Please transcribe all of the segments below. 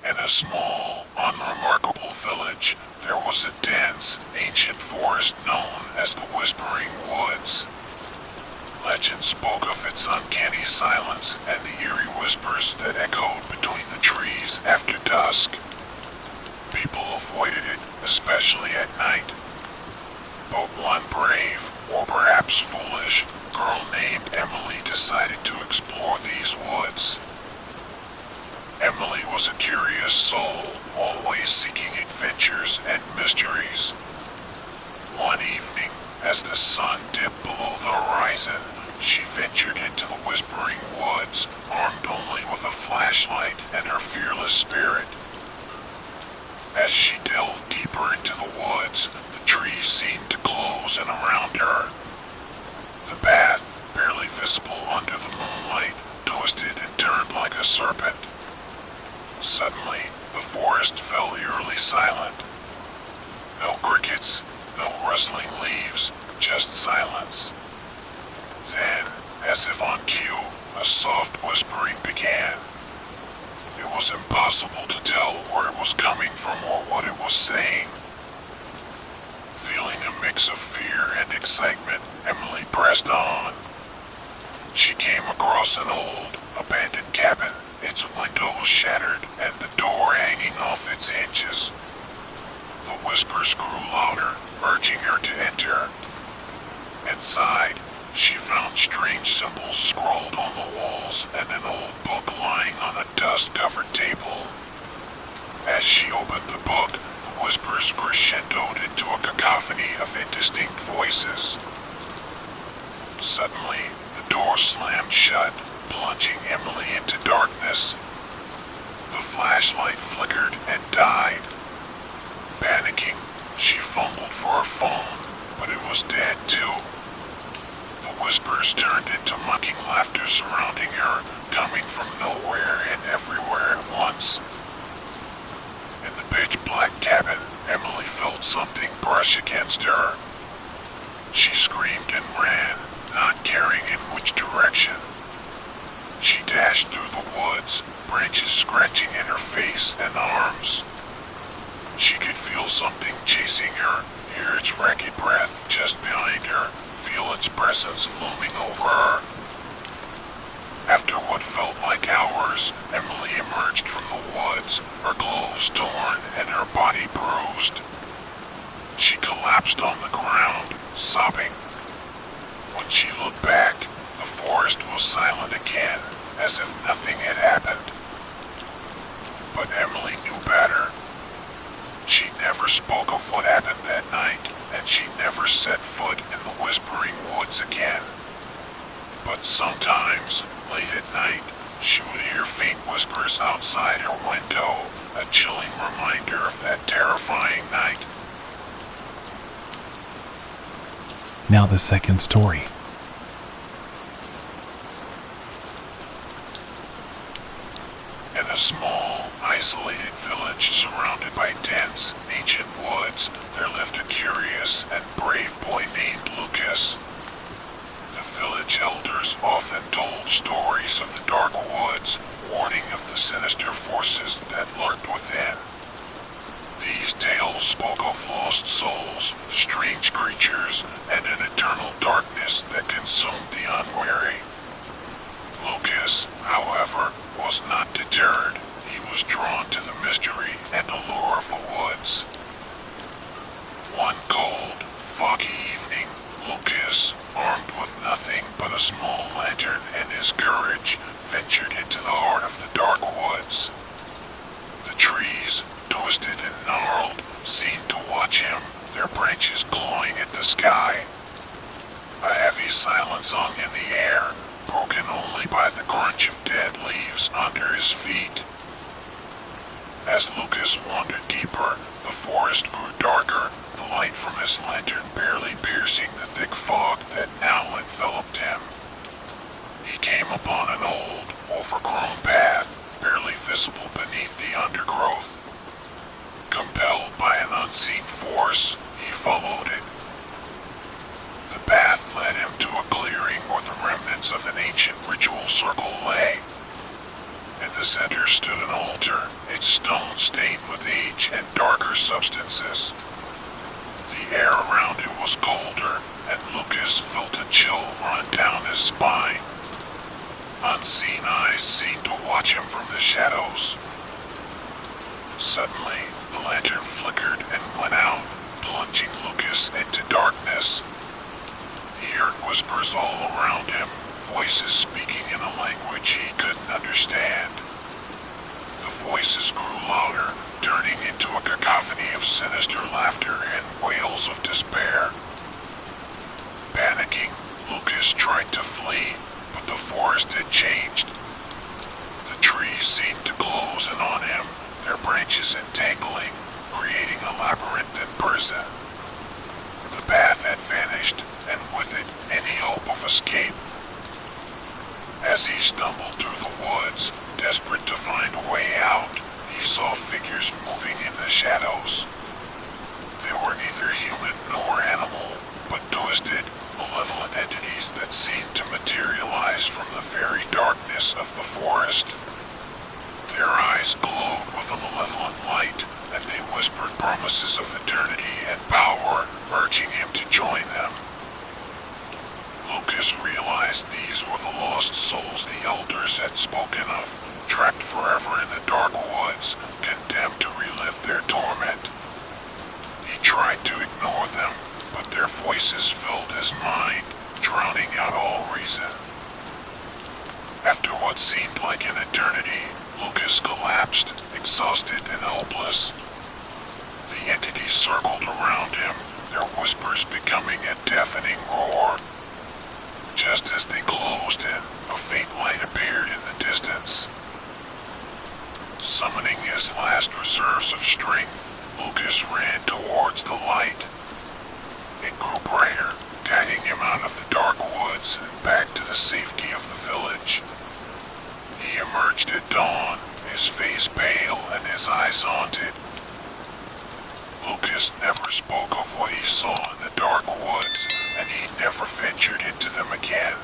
In a small, unremarkable village, there was a dense, ancient forest known as the Whispering Woods. Legend spoke of its uncanny silence and the eerie whispers that echoed between the trees after dusk. People avoided it, especially at night. But one brave, or perhaps foolish, girl named Emily decided to explore these woods. Emily was a curious soul, always seeking adventures and mysteries. One evening, as the sun dipped below the horizon, she ventured into the Whispering Woods, armed only with a flashlight and her fearless spirit. As she delved deeper into the woods, the trees seemed to close in around her. The path, barely visible under the moonlight, twisted and turned like a serpent. Suddenly, the forest fell eerily silent. No crickets, no rustling leaves, just silence. Then, as if on cue, a soft whispering began. It was impossible to tell where it was coming from or what it was saying. Feeling a mix of fear and excitement, Emily pressed on. She came across an old, abandoned cabin, its windows shattered and the door hanging off its hinges. The whispers grew louder, urging her to enter. Inside, she found strange symbols scrawled on the walls and an old book lying on a dust-covered table. As she opened the book, the whispers crescendoed into a cacophony of indistinct voices. Suddenly, the door slammed shut, plunging Emily into darkness. The flashlight flickered and died. Panicking, she fumbled for her phone, but it was dead too. The whispers turned into mocking laughter surrounding her, coming from nowhere and everywhere at once. In the pitch-black cabin, Emily felt something brush against her. She screamed and ran, not caring in which direction. She dashed through the woods, branches scratching in her face and arms. She could feel something chasing her, hear its ragged breath just behind her, feel its presence looming over her. After what felt like hours, Emily emerged from the woods, her clothes torn and her body bruised. She collapsed on the ground, sobbing. When she looked back, the forest was silent again, as if nothing had happened. But Emily knew better. She never spoke of what happened that night, and she never set foot in the Whispering Woods again. But sometimes, late at night, she would hear faint whispers outside her window, a chilling reminder of that terrifying night. Now the second story. In a small, isolated village surrounded by dense, ancient woods, there lived a curious and brave boy named Lucas. The village elders often told stories of the dark woods, warning of the sinister forces that lurked within. These tales spoke of lost souls, strange creatures, and an eternal darkness that consumed the unwary. Lucas, however, was not deterred. He was drawn to the mystery and allure of the woods. One cold, foggy evening, Lucas, armed with nothing but a small lantern and his courage, ventured into the heart of the dark woods. The trees, twisted and gnarled, seemed to watch him, their branches clawing at the sky. A heavy silence hung in the air, broken only by the crunch of dead leaves under his feet. As Lucas wandered deeper, the forest grew darker, the light from his lantern barely piercing the thick fog that now enveloped him. He came upon an old, overgrown path, barely visible beneath the undergrowth. Compelled by an unseen force, he followed it. The path led him to a clearing where the remnants of an ancient ritual circle lay. In the center stood an altar, its stone stained with age and darker substances. The air around it was colder, and Lucas felt a chill run down his spine. Unseen eyes seemed to watch him from the shadows. Suddenly, the lantern flickered and went out, plunging Lucas into darkness. He heard whispers all around him, voices speaking in a language he couldn't understand. The voices grew louder, turning into a cacophony of sinister laughter and wails of despair. Panicking, Lucas tried to flee, but the forest had changed. The trees seemed to close in on him, their branches entangling, creating a labyrinthine prison. The path had vanished, and with it, any hope of escape. As he stumbled through the woods, desperate to find a way out, he saw figures moving in the shadows. They were neither human nor animal, but twisted, malevolent entities that seemed to materialize from the very darkness of the forest. Their eyes glowed with a malevolent light, and they whispered promises of eternity and power, urging him to join them. Lucas realized these were the lost souls the elders had spoken of, trapped forever in the dark woods, condemned to relive their torment. He tried to ignore them, but their voices filled his mind, drowning out all reason. After what seemed like an eternity, Lucas collapsed, exhausted and helpless. The entities circled around him, their whispers becoming a deafening roar. Just as they closed in, a faint light appeared in the distance. Summoning his last reserves of strength, Lucas ran towards the light. It grew brighter, guiding him out of the dark woods and back to the safety of the village. He emerged at dawn, his face pale and his eyes haunted. Lucas never spoke of what he saw in the dark woods, and he never ventured into them again.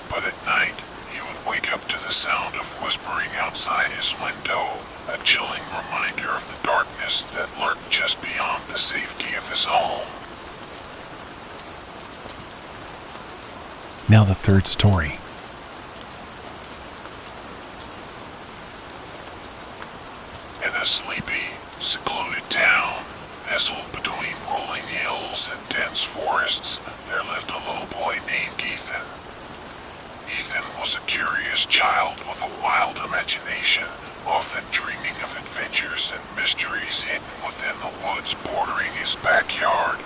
But at night, he would wake up to the sound of whispering outside his window, a chilling reminder of the darkness that lurked just beyond the safety of his home. Now the third story. In a sleepy, secluded town, nestled between rolling hills and dense forests, there lived a little boy named Ethan. Ethan was a curious child with a wild imagination, often dreaming of adventures and mysteries hidden within the woods bordering his backyard.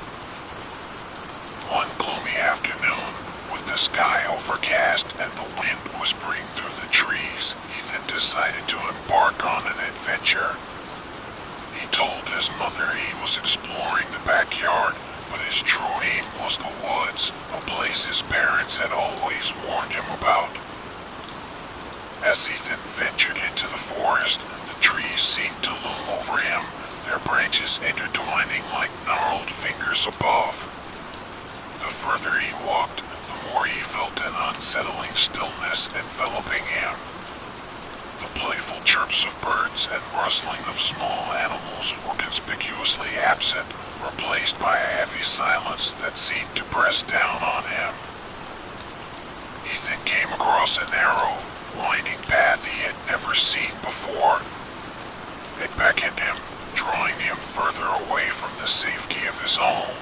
One gloomy afternoon, with the sky overcast and the wind whispering through the trees, Ethan decided to embark on an adventure. He told his mother he was exploring the backyard, but his true aim was the woods, a place his parents had always warned him about. As Ethan ventured into the forest, the trees seemed to loom over him, their branches intertwining like gnarled fingers above. The further he walked, the more he felt an unsettling stillness enveloping him. The playful chirps of birds and rustling of small animals were conspicuously absent, replaced by a heavy silence that seemed to press down on him. Ethan came across a narrow, winding path he had never seen before. It beckoned him, drawing him further away from the safety of his home.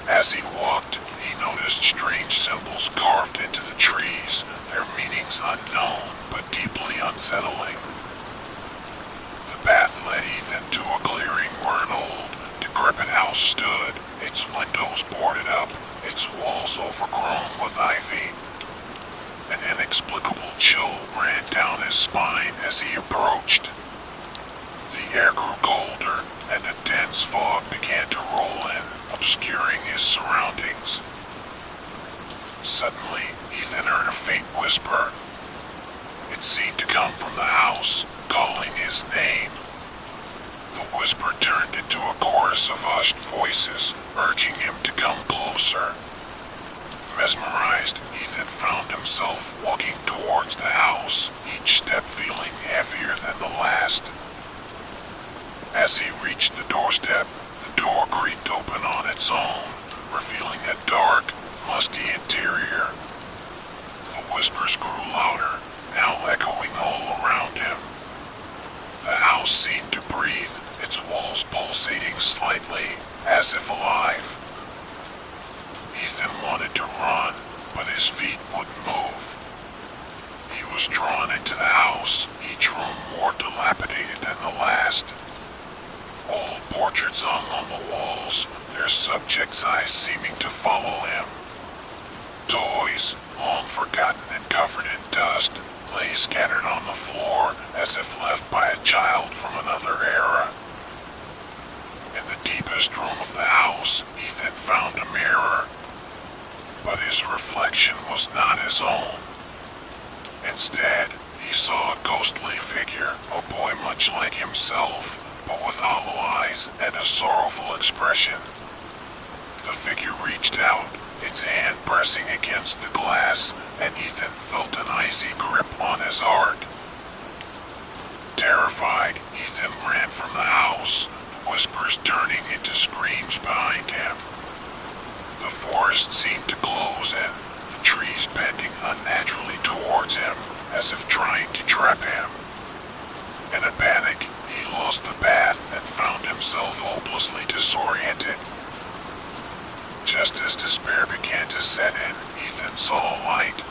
As he walked, he noticed strange symbols carved into the trees, their meanings unknown but deeply unsettling. The path led Ethan to a clearing where an old, decrepit house stood, its windows boarded up, its walls overgrown with ivy. An inexplicable chill ran down his spine as he approached. The air grew colder, and a dense fog began to roll in, obscuring his surroundings. Suddenly, Ethan heard a faint whisper. It seemed to come from the house, calling his name. The whisper turned into a chorus of hushed voices, urging him to come closer. Mesmerized, Ethan found himself walking towards the house, each step feeling heavier than the last. last. As he reached the doorstep, the door creaked open on its own, revealing a dark, musty interior. The whispers grew louder, now echoing all around him. The house seemed to breathe, its walls pulsating slightly, as if alive. Ethan wanted to run, but his feet wouldn't move. He was drawn into the house, each room more dilapidated than the last. Old portraits hung on the walls, their subjects' eyes seeming to follow him. Toys, long forgotten and covered in dust, lay scattered on the floor as if left by a child from another era. In the deepest room of the house, Ethan found a mirror, but his reflection was not his own. Instead, he saw a ghostly figure, a boy much like himself, but with hollow eyes and a sorrowful expression. The figure reached out, its hand pressing against the glass, and Ethan felt an icy grip on his heart. Terrified, Ethan ran from the house, the whispers turning into screams behind him. The forest seemed to close in, the trees bending unnaturally towards him, as if trying to trap him. In a panic, he lost the path and found himself hopelessly disoriented. Just as despair began to set in, Ethan saw a light.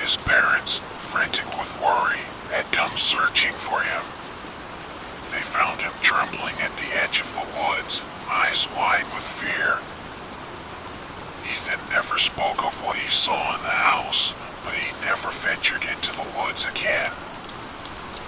His parents, frantic with worry, had come searching for him. They found him trembling at the edge of the woods, eyes wide with fear. Ethan never spoke of what he saw in the house, but he never ventured into the woods again.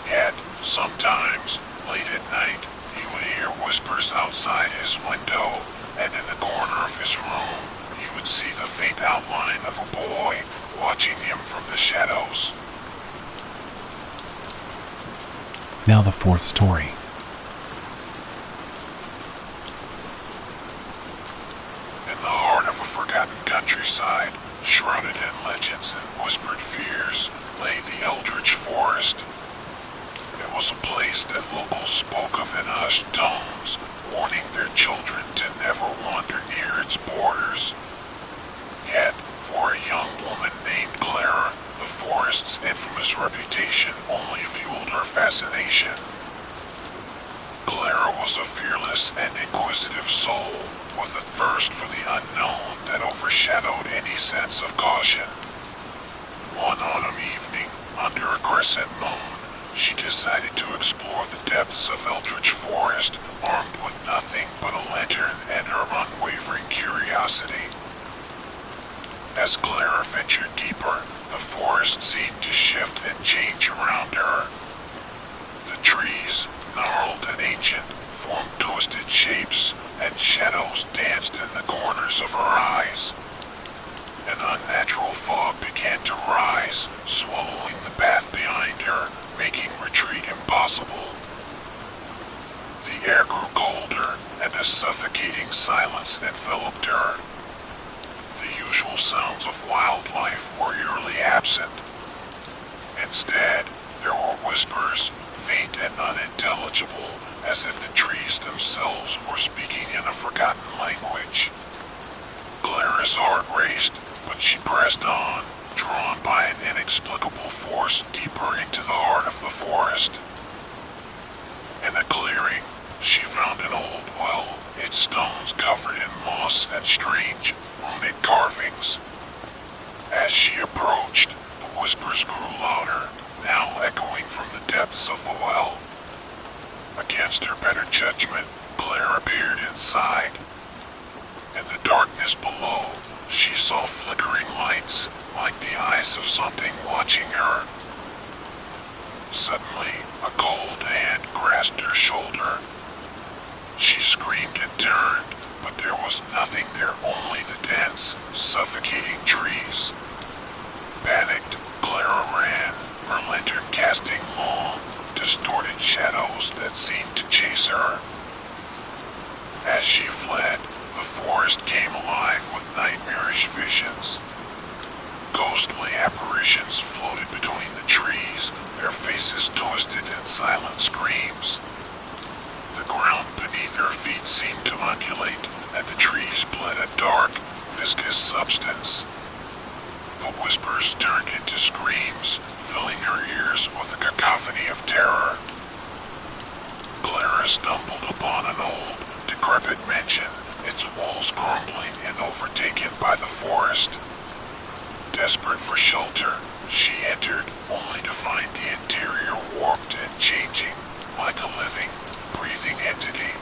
Yet, sometimes, late at night, he would hear whispers outside his window, and in the corner of his room, he would see the faint outline of a boy watching him from the shadows. Now the fourth story. In the heart of a forgotten countryside, shrouded in legends and whispered fears, lay the Eldritch Forest. It was a place that locals spoke of in hushed tones, warning their children to never wander near its borders. Yet, for a young woman named Clara, the forest's infamous reputation only fueled her fascination. Clara was a fearless and inquisitive soul, with a thirst for the unknown that overshadowed any sense of caution. One autumn evening, under a crescent moon, she decided to explore the depths of Eldritch Forest, armed with nothing but a lantern and her unwavering curiosity. As Clara ventured deeper, the forest seemed to shift and change around her. The trees, gnarled and ancient, formed twisted shapes, and shadows danced in the corners of her eyes. An unnatural fog began to rise, swallowing the path behind her, making retreat impossible. The air grew colder, and a suffocating silence enveloped her. The usual sounds of wildlife were eerily absent. Instead, there were whispers, faint and unintelligible, as if the trees themselves were speaking in a forgotten language. Clara's heart raced, but she pressed on, drawn by an inexplicable force deeper into the heart of the forest. In a clearing, she found an old well, its stones covered in moss and strange, runic carvings. As she approached, the whispers grew louder, now echoing from the depths of the well. Against her better judgment, Clara peered inside. In the darkness below, she saw flickering lights, like the eyes of something watching her. Suddenly, a cold hand grasped her shoulder. She screamed and turned, but there was nothing there, only the dense, suffocating trees. Panicked, Clara ran, her lantern casting long, distorted shadows that seemed to chase her. As she fled, the forest came alive with nightmarish visions. Ghostly apparitions floated between the trees, their faces twisted in silent overtaken by the forest. Desperate for shelter, she entered, only to find the interior warped and changing, like a living, breathing entity.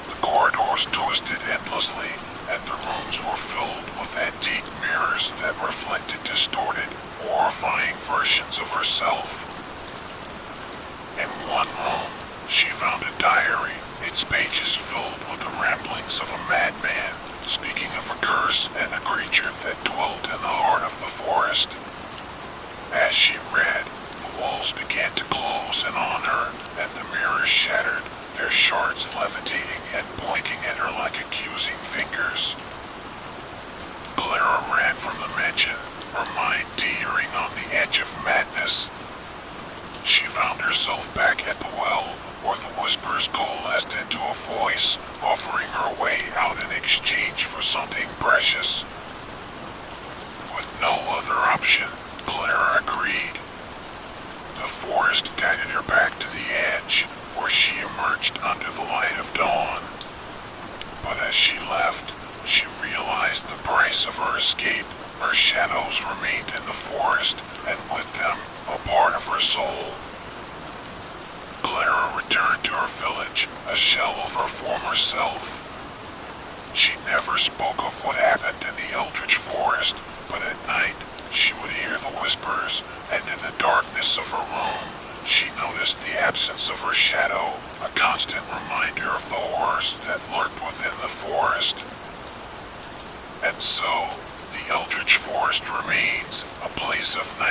The corridors twisted endlessly, and the rooms were filled with antique mirrors that reflected distorted, horrifying versions of herself. In one room, she found a diary, its pages filled with the ramblings of a madman, speaking of a curse and a creature that dwelt in the heart of the forest. As she read, the walls began to close in on her, and the mirrors shattered, their shards levitating and pointing at her like accusing fingers. Clara ran from the mansion, her mind teetering on the edge of madness. She found herself back at the well, where the whispers coalesced into a voice, offering her way out in exchange for something precious. With no other option, Clara agreed. The forest guided her back to the edge, where she emerged under the light of dawn. But as she left, she realized the price of her escape. Her shadows remained in the forest, and with them, a part of her soul. Clara returned to her village, a shell of her former self. She never spoke of what happened in the eldritch forest, but at night, she would hear the whispers, and in the darkness of her room, she noticed the absence of her shadow, a constant reminder of the horrors that lurked within the forest. And so, the eldritch forest remains a place of nightmares.